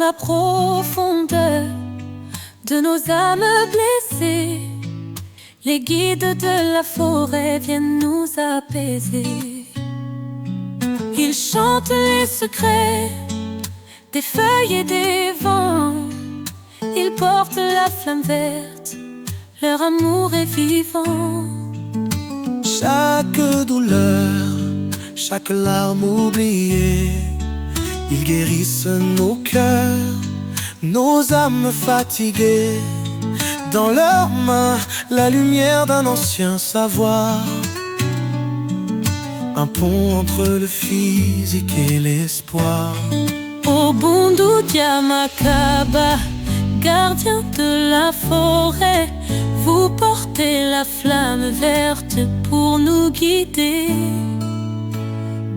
la profondeur de nos âmes blessées, les guides de la forêt viennent nous apaiser. Ils chantent les secrets des feuilles et des vents. Ils portent la flamme verte, leur amour est vivant. Chaque douleur, chaque larme oubliée, ils guérissent nos cœurs, nos âmes fatiguées. Dans leurs mains, la lumière d'un ancien savoir, un pont entre le physique et l'espoir. Obundu Diamakaba, gardien de la forêt, vous portez la flamme verte pour nous guider.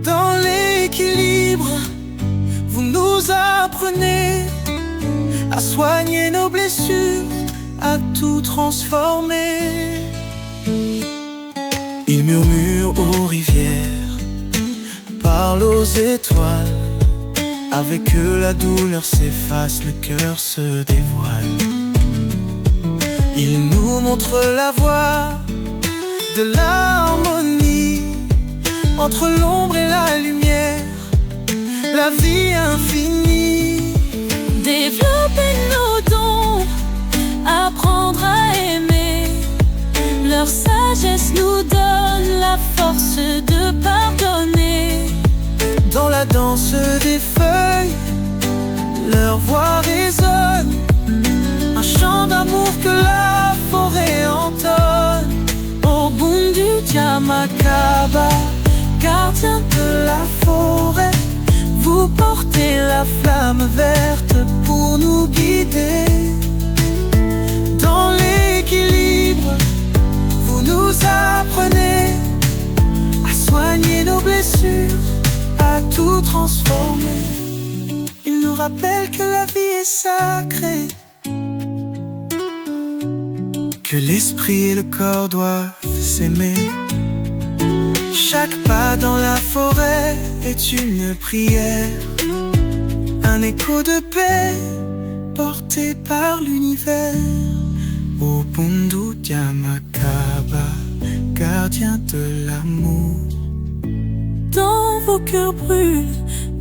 Dans l'équilibre, vous nous apprenez à soigner nos blessures, à tout transformer. Il murmure aux rivières, parle aux étoiles. Avec eux la douleur s'efface, le cœur se dévoile. Il nous montre la voie de l'harmonie entre l'ombre et la lumière, la vie infinie. Développer nos dons, apprendre à aimer, leur sagesse nous donne la force de pardonner. Dans la danse des feuilles, leur voix résonne, un chant d'amour que la forêt entonne. Obundu Diamakaba, gardien de la forêt, vous portez la flamme verte pour nous guider. Dans l'équilibre, vous nous apprenez à soigner nos blessures, à tout transformer. Il nous rappelle que la vie est sacrée, que l'esprit et le corps doivent s'aimer. Chaque pas dans la forêt est une prière, un écho de paix porté par l'univers. Obundu Diamakaba, gardien de l'amour. dans vos cœurs brûle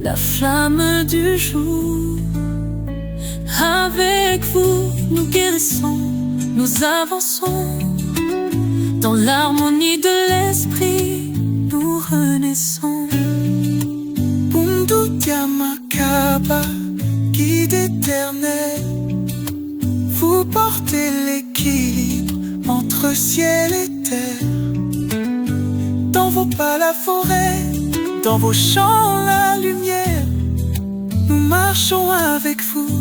la flamme du jour. Avec vous, nous guérissons, nous avançons. Dans l'harmonie de l'esprit, nous renaissons. Obundu Diamakaba, guide éternel, vous portez l'équilibre entre ciel et terre. Dans vos pas la forêt, dans vos champs la lumière, nous marchons avec vous